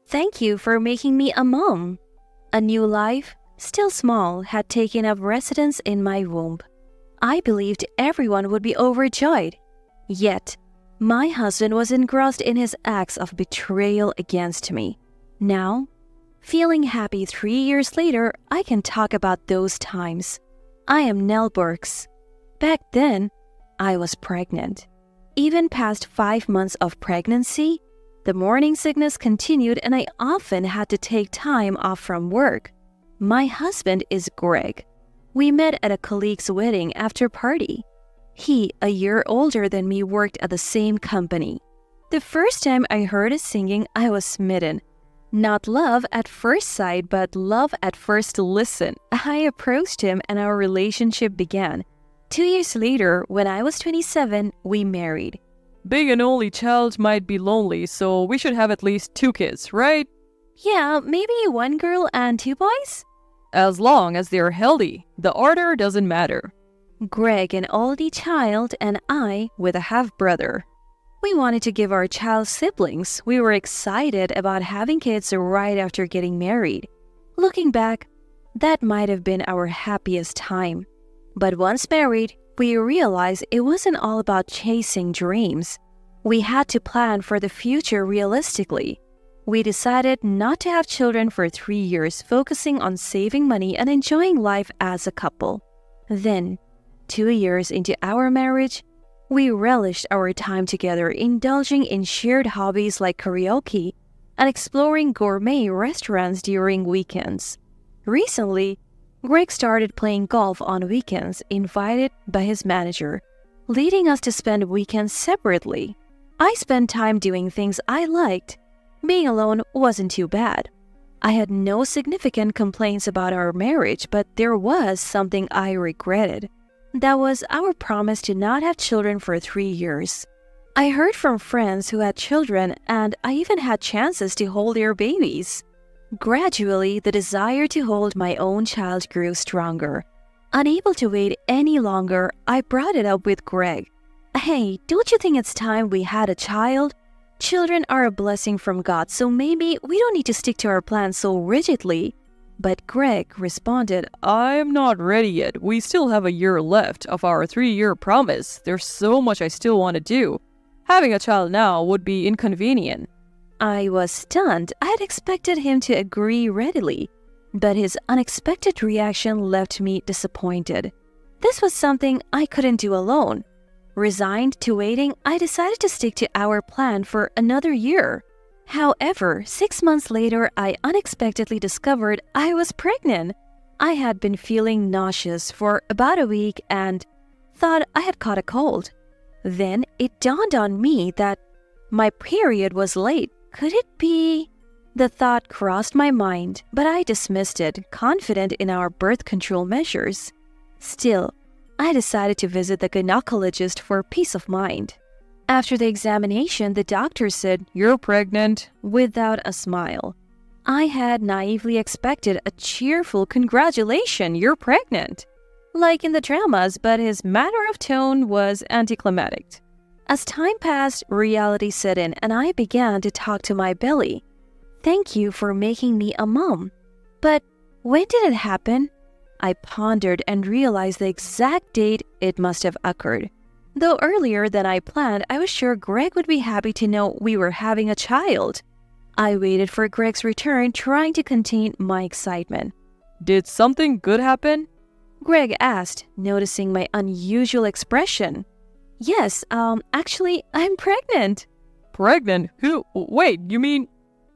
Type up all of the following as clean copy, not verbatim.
Thank you for making me a mom. A new life, still small, had taken up residence in my womb. I believed everyone would be overjoyed. Yet, my husband was engrossed in his acts of betrayal against me. Now, feeling happy 3 years later, I can talk about those times. I am Nell Burks. Back then, I was pregnant. Even past 5 months of pregnancy, the morning sickness continued and I often had to take time off from work. My husband is Greg. We met at a colleague's wedding after party. He, a year older than me, worked at the same company. The first time I heard his singing, I was smitten. Not love at first sight, but love at first listen. I approached him and our relationship began. 2 years later, when I was 27, we married. Being an only child might be lonely, so we should have at least 2 kids, right? Yeah, maybe 1 girl and 2 boys? As long as they're healthy, the order doesn't matter. Greg, an oldie child, and I with a half-brother. We wanted to give our child siblings. We were excited about having kids right after getting married. Looking back, that might have been our happiest time. But once married, we realized it wasn't all about chasing dreams. We had to plan for the future realistically. We decided not to have children for 3 years, focusing on saving money and enjoying life as a couple. Then, 2 years into our marriage, we relished our time together, indulging in shared hobbies like karaoke and exploring gourmet restaurants during weekends. Recently, Greg started playing golf on weekends, invited by his manager, leading us to spend weekends separately. I spent time doing things I liked. Being alone wasn't too bad. I had no significant complaints about our marriage, but there was something I regretted. That was our promise to not have children for 3 years. I heard from friends who had children, and I even had chances to hold their babies. Gradually, the desire to hold my own child grew stronger. Unable to wait any longer, I brought it up with Greg. Hey, don't you think it's time we had a child? Children are a blessing from God, so maybe we don't need to stick to our plans so rigidly. But Greg responded, I'm not ready yet. We still have a year left of our 3-year promise. There's so much I still want to do. Having a child now would be inconvenient. I was stunned. I had expected him to agree readily, but his unexpected reaction left me disappointed. This was something I couldn't do alone. Resigned to waiting, I decided to stick to our plan for another year. However, 6 months later, I unexpectedly discovered I was pregnant. I had been feeling nauseous for about a week and thought I had caught a cold. Then it dawned on me that my period was late. Could it be? The thought crossed my mind, but I dismissed it, confident in our birth control measures. Still, I decided to visit the gynecologist for peace of mind. After the examination, the doctor said, You're pregnant, without a smile. I had naively expected a cheerful congratulation, you're pregnant, like in the dramas, but his manner of tone was anticlimactic. As time passed, reality set in and I began to talk to my belly. Thank you for making me a mom. But when did it happen? I pondered and realized the exact date it must have occurred. Though earlier than I planned, I was sure Greg would be happy to know we were having a child. I waited for Greg's return, trying to contain my excitement. Did something good happen? Greg asked, noticing my unusual expression. Yes, actually, I'm pregnant. Pregnant? Who? Wait, you mean?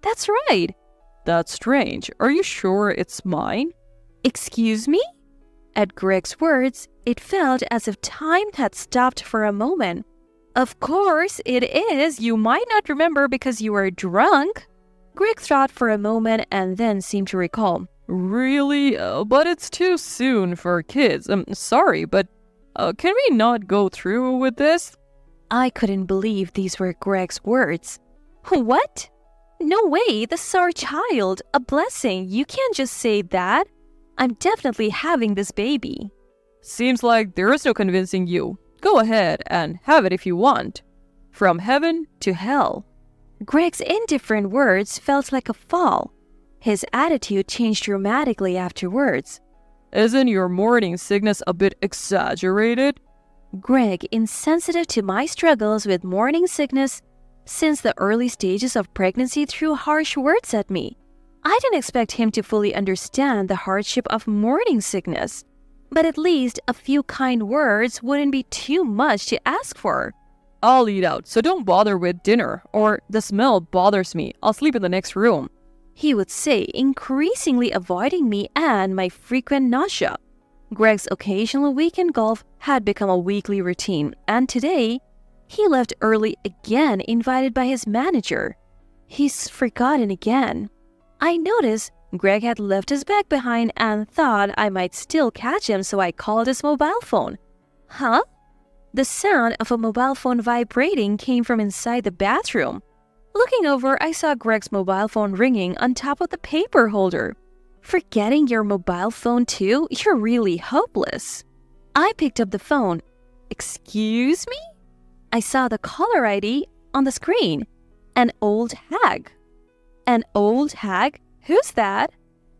That's right. That's strange. Are you sure it's mine? Excuse me? At Greg's words, it felt as if time had stopped for a moment. Of course it is. You might not remember because you were drunk. Greg thought for a moment and then seemed to recall. Really? But it's too soon for kids. I'm sorry, but can we not go through with this? I couldn't believe these were Greg's words. What? No way, this is our child. A blessing. You can't just say that. I'm definitely having this baby. Seems like there is no convincing you. Go ahead and have it if you want. From heaven to hell. Greg's indifferent words felt like a fall. His attitude changed dramatically afterwards. Isn't your morning sickness a bit exaggerated? Greg, insensitive to my struggles with morning sickness since the early stages of pregnancy, threw harsh words at me. I didn't expect him to fully understand the hardship of morning sickness, but at least a few kind words wouldn't be too much to ask for. I'll eat out, so don't bother with dinner, or the smell bothers me. I'll sleep in the next room, he would say, increasingly avoiding me and my frequent nausea. Greg's occasional weekend golf had become a weekly routine, and today, he left early again, invited by his manager. He's forgotten again. I noticed Greg had left his bag behind and thought I might still catch him, so I called his mobile phone. Huh? The sound of a mobile phone vibrating came from inside the bathroom. Looking over, I saw Greg's mobile phone ringing on top of the paper holder. Forgetting your mobile phone too? You're really hopeless. I picked up the phone. Excuse me? I saw the caller ID on the screen. An old hag. An old hag? Who's that?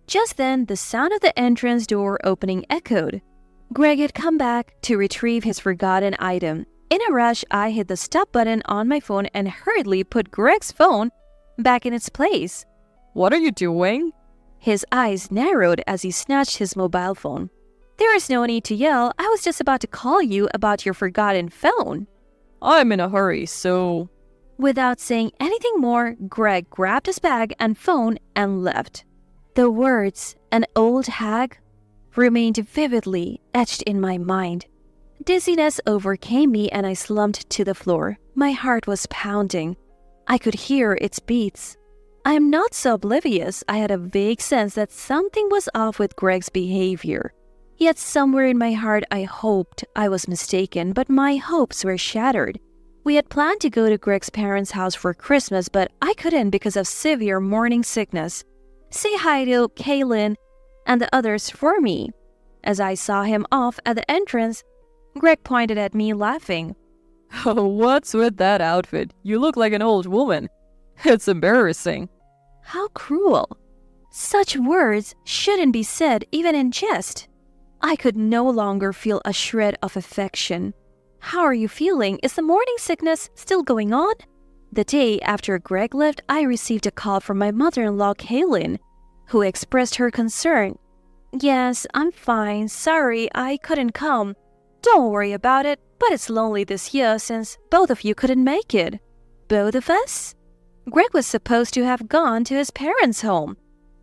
Just then, the sound of the entrance door opening echoed. Greg had come back to retrieve his forgotten item. In a rush, I hit the stop button on my phone and hurriedly put Greg's phone back in its place. What are you doing? His eyes narrowed as he snatched his mobile phone. There is no need to yell. I was just about to call you about your forgotten phone. I'm in a hurry, so... Without saying anything more, Greg grabbed his bag and phone and left. The words, an old hag, remained vividly etched in my mind. Dizziness overcame me and I slumped to the floor. My heart was pounding. I could hear its beats. I am not so oblivious. I had a vague sense that something was off with Greg's behavior. Yet somewhere in my heart I hoped I was mistaken, but my hopes were shattered. We had planned to go to Greg's parents' house for Christmas, but I couldn't because of severe morning sickness. Say hi to Kaylin and the others for me. As I saw him off at the entrance, Greg pointed at me, laughing. Oh, what's with that outfit? You look like an old woman. It's embarrassing. How cruel. Such words shouldn't be said even in jest. I could no longer feel a shred of affection. How are you feeling? Is the morning sickness still going on? The day after Greg left, I received a call from my mother-in-law, Kaylin, who expressed her concern. Yes, I'm fine. Sorry, I couldn't come. Don't worry about it, but it's lonely this year since both of you couldn't make it. Both of us? Greg was supposed to have gone to his parents' home.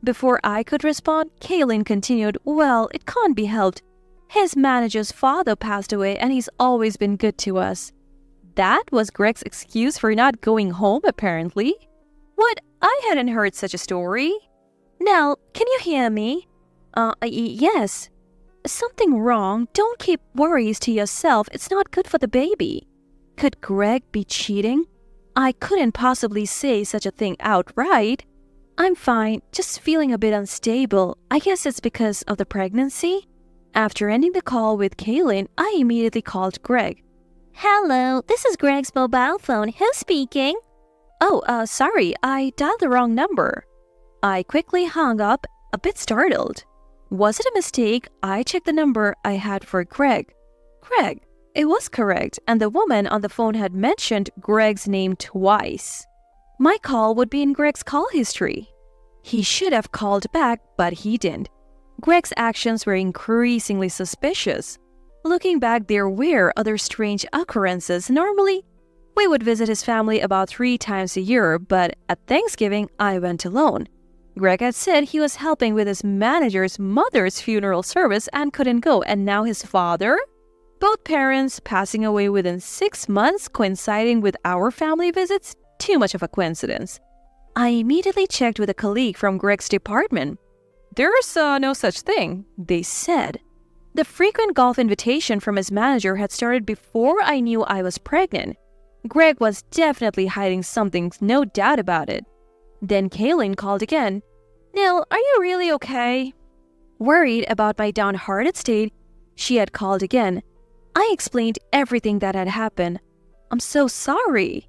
Before I could respond, Kaylin continued, well, it can't be helped. His manager's father passed away and he's always been good to us. That was Greg's excuse for not going home, apparently. What? I hadn't heard such a story. Nell, can you hear me? Yes. Something wrong? Don't keep worries to yourself. It's not good for the baby. Could Greg be cheating? I couldn't possibly say such a thing outright. I'm fine, just feeling a bit unstable. I guess it's because of the pregnancy. After ending the call with Kaylin, I immediately called Greg. Hello, this is Greg's mobile phone. Who's speaking? Oh, sorry, I dialed the wrong number. I quickly hung up, a bit startled. Was it a mistake? I checked the number I had for Greg. Greg. It was correct, and the woman on the phone had mentioned Greg's name twice. My call would be in Greg's call history. He should have called back, but he didn't. Greg's actions were increasingly suspicious. Looking back, there were other strange occurrences. Normally, we would visit his family about 3 times a year, but at Thanksgiving, I went alone. Greg had said he was helping with his manager's mother's funeral service and couldn't go, and now his father? Both parents passing away within 6 months, coinciding with our family visits? Too much of a coincidence. I immediately checked with a colleague from Greg's department. There's no such thing, they said. The frequent golf invitation from his manager had started before I knew I was pregnant. Greg was definitely hiding something, no doubt about it. Then Kaylin called again. Nell, are you really okay? Worried about my downhearted state, she had called again. I explained everything that had happened. I'm so sorry.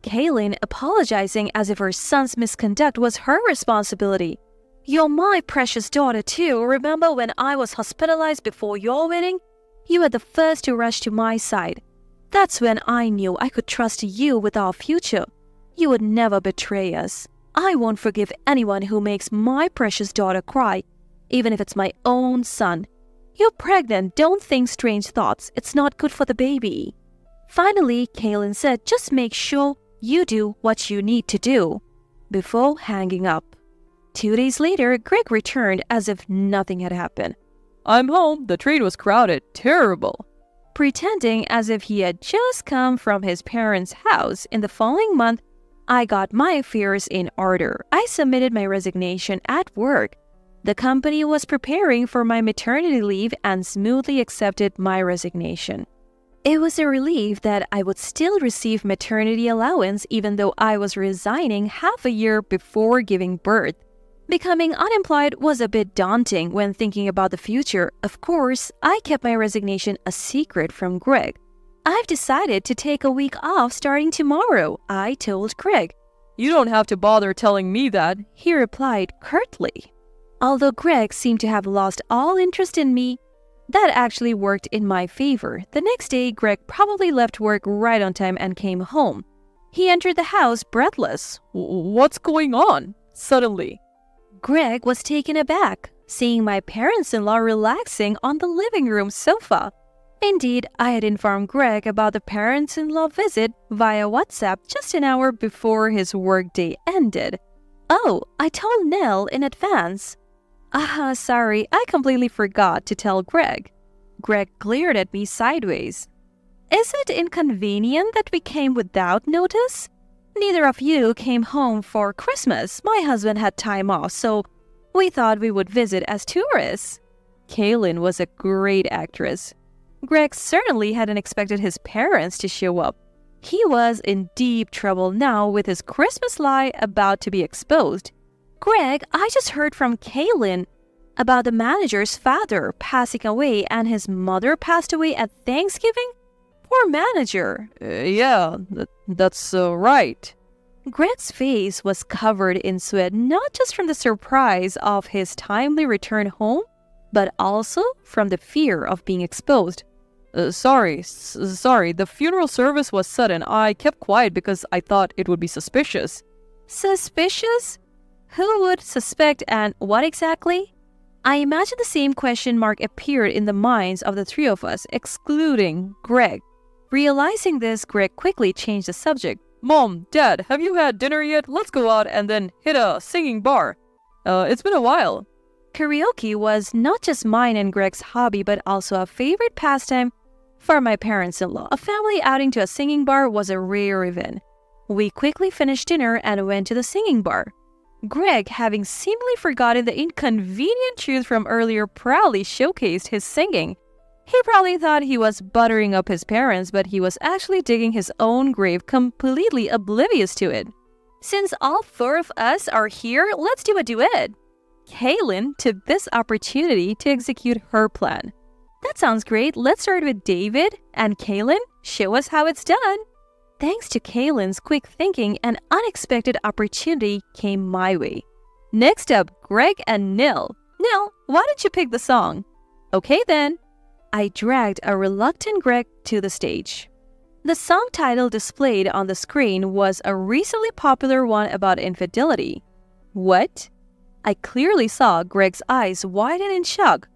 Kaylin apologizing as if her son's misconduct was her responsibility. "You're my precious daughter too. Remember when I was hospitalized before your wedding? You were the first to rush to my side. That's when I knew I could trust you with our future. You would never betray us. I won't forgive anyone who makes my precious daughter cry, even if it's my own son. You're pregnant, don't think strange thoughts. It's not good for the baby." Finally, Kaylin said, "Just make sure you do what you need to do," before hanging up. 2 days later, Greg returned as if nothing had happened. "I'm home. The train was crowded. Terrible." Pretending as if he had just come from his parents' house. In the following month, I got my affairs in order. I submitted my resignation at work. The company was preparing for my maternity leave and smoothly accepted my resignation. It was a relief that I would still receive maternity allowance even though I was resigning half a year before giving birth. Becoming unemployed was a bit daunting when thinking about the future. Of course, I kept my resignation a secret from Greg. "I've decided to take a week off starting tomorrow," I told Greg. "You don't have to bother telling me that," he replied curtly. Although Greg seemed to have lost all interest in me, that actually worked in my favor. The next day, Greg probably left work right on time and came home. He entered the house breathless. "What's going on?" Suddenly. Greg was taken aback, seeing my parents-in-law relaxing on the living room sofa. Indeed, I had informed Greg about the parents-in-law visit via WhatsApp just an hour before his workday ended. "Oh, I told Nell in advance." Sorry, I completely forgot to tell Greg." Greg glared at me sideways. "Is it inconvenient that we came without notice? Neither of you came home for Christmas. My husband had time off, so we thought we would visit as tourists." Kaylin was a great actress. Greg certainly hadn't expected his parents to show up. He was in deep trouble now with his Christmas lie about to be exposed. "Greg, I just heard from Kaylin about the manager's father passing away and his mother passed away at Thanksgiving? Poor manager." Yeah, that's right." Greg's face was covered in sweat, not just from the surprise of his timely return home, but also from the fear of being exposed. Sorry, the funeral service was sudden. I kept quiet because I thought it would be suspicious." "Suspicious? Who would suspect and what exactly?" I imagine the same question mark appeared in the minds of the three of us, excluding Greg. Realizing this, Greg quickly changed the subject. "Mom, Dad, have you had dinner yet? Let's go out and then hit a singing bar. It's been a while." Karaoke was not just mine and Greg's hobby, but also a favorite pastime for my parents-in-law. A family outing to a singing bar was a rare event. We quickly finished dinner and went to the singing bar. Greg, having seemingly forgotten the inconvenient truth from earlier, proudly showcased his singing. He probably thought he was buttering up his parents, but he was actually digging his own grave, completely oblivious to it. "Since all four of us are here, let's do a duet." Kaylin took this opportunity to execute her plan. "That sounds great. Let's start with David. And Kaylin, show us how it's done." Thanks to Kaylin's quick thinking, an unexpected opportunity came my way. Next up, Greg and Nil. "Nil, why don't you pick the song?" "Okay then." I dragged a reluctant Greg to the stage. The song title displayed on the screen was a recently popular one about infidelity. "What?" I clearly saw Greg's eyes widen in shock.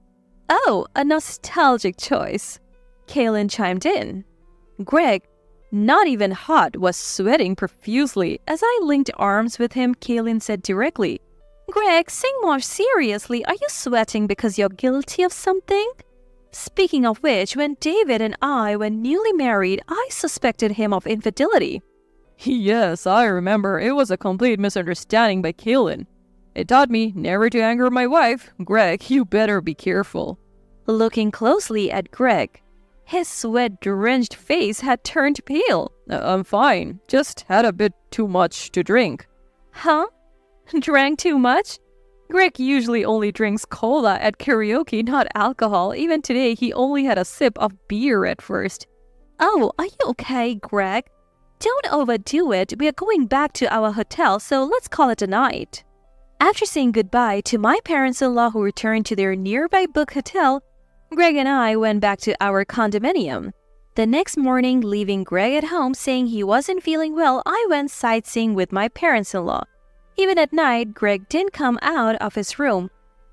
"Oh, a nostalgic choice." Kaylin chimed in. Greg, not even hot, was sweating profusely. As I linked arms with him, Kaylin said directly, "Greg, sing more seriously. Are you sweating because you're guilty of something?" Speaking of which, when David and I were newly married, I suspected him of infidelity. "Yes, I remember. It was a complete misunderstanding by Kaylin. It taught me never to anger my wife. Greg, you better be careful." Looking closely at Greg, his sweat-drenched face had turned pale. I'm fine. Just had a bit too much to drink." "Huh? Drank too much?" Greg usually only drinks cola at karaoke, not alcohol. Even today, he only had a sip of beer at first. "Oh, are you okay, Greg?" don't overdo it. We are going back to our hotel, so let's call it a night. After saying goodbye to my parents-in-law who returned to their nearby book hotel, Greg and I went back to our condominium. The next morning, leaving Greg at home saying he wasn't feeling well, I went sightseeing with my parents-in-law. Even at night, Greg didn't come out of his room.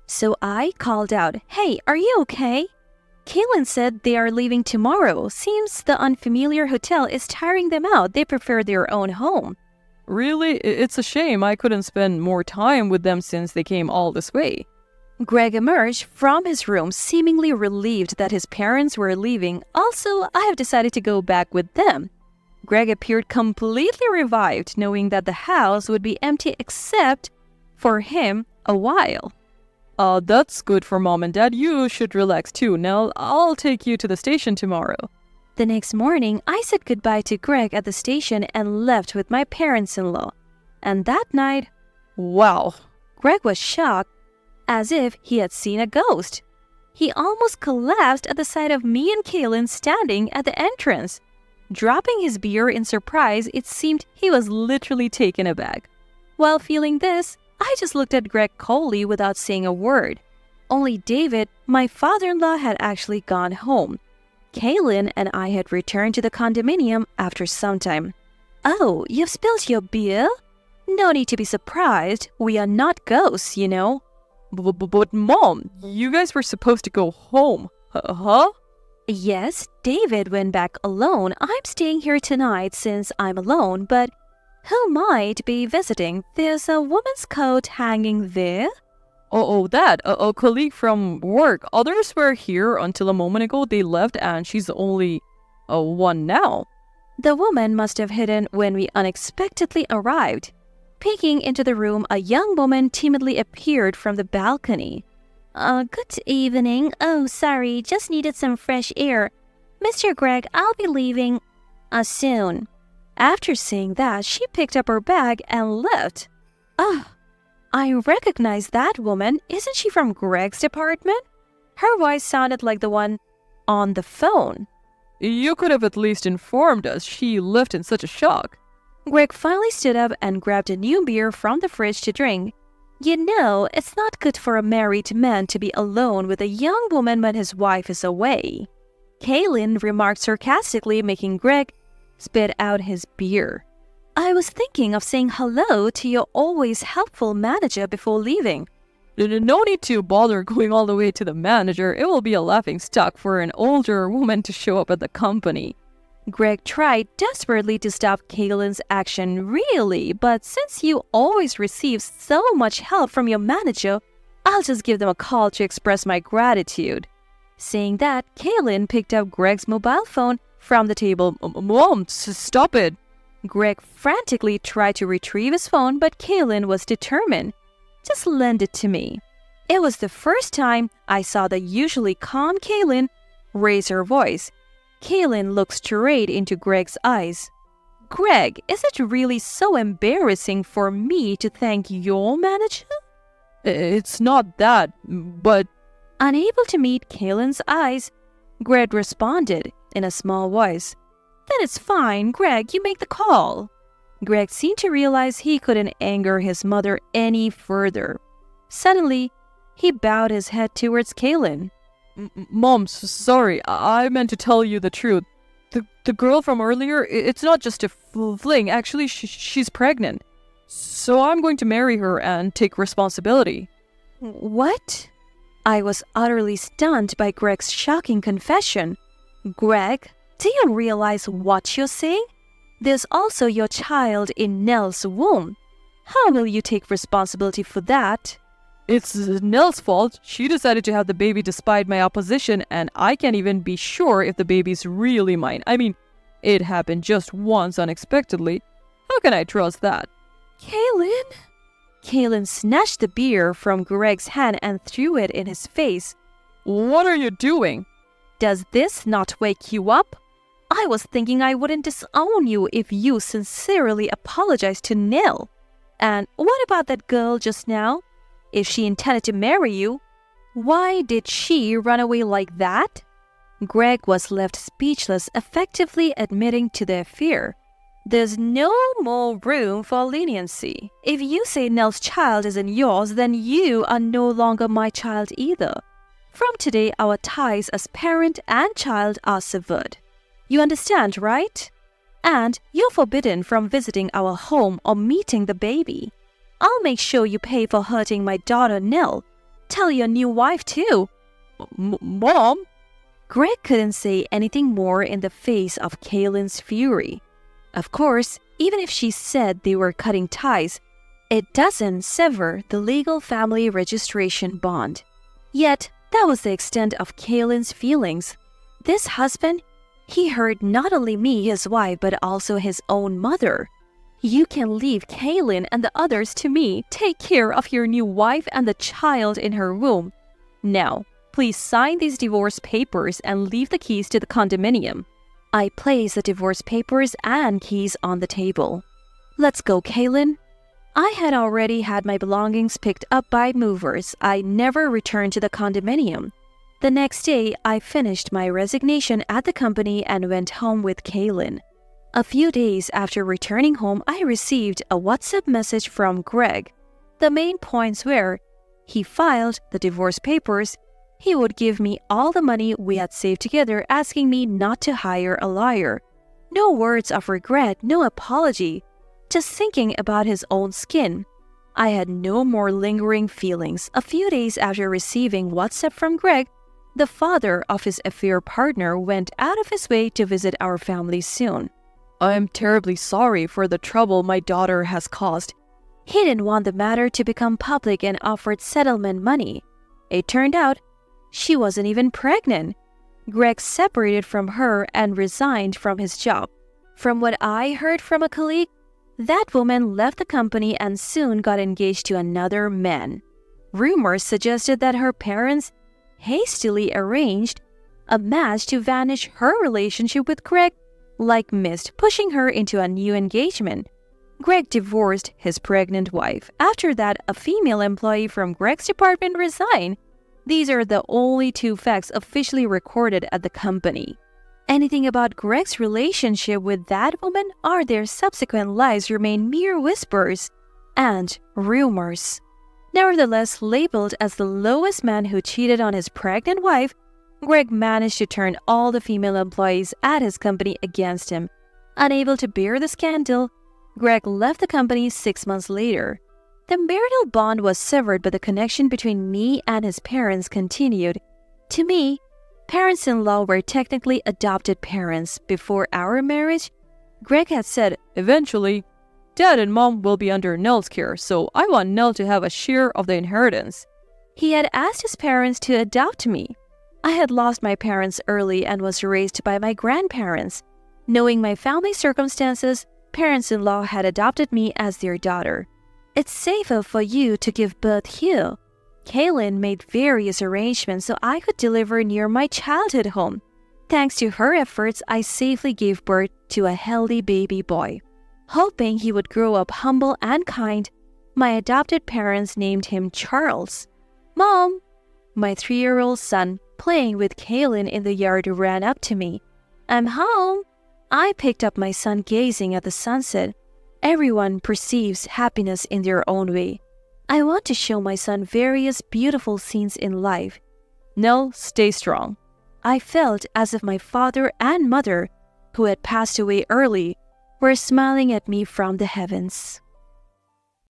So I called out, "Hey, are you okay?" Kaylin said they are leaving tomorrow. Seems the unfamiliar hotel is tiring them out. They prefer their own home. Really? It's a shame I couldn't spend more time with them since they came all this way. Greg emerged from his room seemingly relieved that his parents were leaving. Also, I have decided to go back with them. Greg appeared completely revived, knowing that the house would be empty except for him a while. That's good for Mom and Dad. You should relax too, Nell. I'll take you to the station tomorrow. The next morning, I said goodbye to Greg at the station and left with my parents-in-law. And that night, wow, Greg was shocked, as if he had seen a ghost. He almost collapsed at the sight of me and Kaylin standing at the entrance. Dropping his beer in surprise, it seemed he was literally taken aback. While feeling this, I just looked at Greg coldly without saying a word. Only David, my father-in-law, had actually gone home. Kaylin and I had returned to the condominium after some time. "Oh, you've spilled your beer? No need to be surprised. We are not ghosts, you know." But Mom, you guys were supposed to go home. Huh? Yes, David went back alone. I'm staying here tonight since I'm alone, but who might be visiting? There's a woman's coat hanging there. That, a colleague from work. Others were here until a moment ago. They left and she's only one now. The woman must have hidden when we unexpectedly arrived. Peeking into the room, a young woman timidly appeared from the balcony. Good evening. Oh, sorry, just needed some fresh air. Mr. Greg, I'll be leaving soon. After saying that, she picked up her bag and left. I recognize that woman. Isn't she from Greg's department? Her voice sounded like the one on the phone. You could have at least informed us. She left in such a shock. Greg finally stood up and grabbed a new beer from the fridge to drink. You know, it's not good for a married man to be alone with a young woman when his wife is away. Kaylin remarked sarcastically, making Greg spit out his beer. I was thinking of saying hello to your always helpful manager before leaving. No need to bother going all the way to the manager. It will be a laughing stock for an older woman to show up at the company. Greg tried desperately to stop Kaylin's action, really, but since you always receive so much help from your manager, I'll just give them a call to express my gratitude. Saying that, Kaylin picked up Greg's mobile phone from the table. Mom, stop it. Greg frantically tried to retrieve his phone, but Kaylin was determined. Just lend it to me. It was the first time I saw the usually calm Kaylin raise her voice. Kaylin looked straight into Greg's eyes. Greg, is it really so embarrassing for me to thank your manager? It's not that, but... Unable to meet Kaylin's eyes, Greg responded in a small voice. Then it's fine, Greg, you make the call. Greg seemed to realize he couldn't anger his mother any further. Suddenly, he bowed his head towards Kaylin. Mom, sorry, I meant to tell you the truth. The girl from earlier, it's not just a fling. Actually, she's pregnant. So I'm going to marry her and take responsibility. What? I was utterly stunned by Greg's shocking confession. Greg, do you realize what you're saying? There's also your child in Nell's womb. How will you take responsibility for that? It's Nell's fault. She decided to have the baby despite my opposition, and I can't even be sure if the baby's really mine. I mean, it happened just once unexpectedly. How can I trust that? Kaylin? Kaylin snatched the beer from Greg's hand and threw it in his face. What are you doing? Does this not wake you up? I was thinking I wouldn't disown you if you sincerely apologized to Nell. And what about that girl just now? If she intended to marry you, why did she run away like that? Greg was left speechless, effectively admitting to their fear. There's no more room for leniency. If you say Nell's child isn't yours, then you are no longer my child either. From today, our ties as parent and child are severed. You understand, right? And you're forbidden from visiting our home or meeting the baby. I'll make sure you pay for hurting my daughter Nell. Tell your new wife too. Mom? Greg couldn't say anything more in the face of Kaylin's fury. Of course, even if she said they were cutting ties, it doesn't sever the legal family registration bond. Yet, that was the extent of Kaylin's feelings. This husband, he hurt not only me, his wife, but also his own mother. You can leave Kaylin and the others to me. Take care of your new wife and the child in her womb. Now, please sign these divorce papers and leave the keys to the condominium. I placed the divorce papers and keys on the table. Let's go, Kaylin. I had already had my belongings picked up by movers. I never returned to the condominium. The next day, I finished my resignation at the company and went home with Kaylin. A few days after returning home, I received a WhatsApp message from Greg. The main points were, he filed the divorce papers, he would give me all the money we had saved together, asking me not to hire a lawyer. No words of regret, no apology, just thinking about his own skin. I had no more lingering feelings. A few days after receiving WhatsApp from Greg, the father of his affair partner went out of his way to visit our family soon. I am terribly sorry for the trouble my daughter has caused. He didn't want the matter to become public and offered settlement money. It turned out she wasn't even pregnant. Greg separated from her and resigned from his job. From what I heard from a colleague, that woman left the company and soon got engaged to another man. Rumors suggested that her parents hastily arranged a match to vanish her relationship with Greg like mist, pushing her into a new engagement. Greg divorced his pregnant wife. After that, a female employee from Greg's department resigned. These are the only two facts officially recorded at the company. Anything about Greg's relationship with that woman or their subsequent lives remain mere whispers and rumors. Nevertheless, labeled as the lowest man who cheated on his pregnant wife, Greg managed to turn all the female employees at his company against him. Unable to bear the scandal, Greg left the company 6 months later. The marital bond was severed, but the connection between me and his parents continued. To me, parents-in-law were technically adopted parents. Before our marriage, Greg had said, eventually, Dad and Mom will be under Nell's care, so I want Nell to have a share of the inheritance. He had asked his parents to adopt me. I had lost my parents early and was raised by my grandparents. Knowing my family circumstances, parents-in-law had adopted me as their daughter. It's safer for you to give birth here. Kaylin made various arrangements so I could deliver near my childhood home. Thanks to her efforts, I safely gave birth to a healthy baby boy. Hoping he would grow up humble and kind, my adopted parents named him Charles. Mom! My 3-year-old son, playing with Kaylin in the yard, ran up to me. I'm home! I picked up my son, gazing at the sunset. Everyone perceives happiness in their own way. I want to show my son various beautiful scenes in life. Nell, stay strong. I felt as if my father and mother, who had passed away early, were smiling at me from the heavens.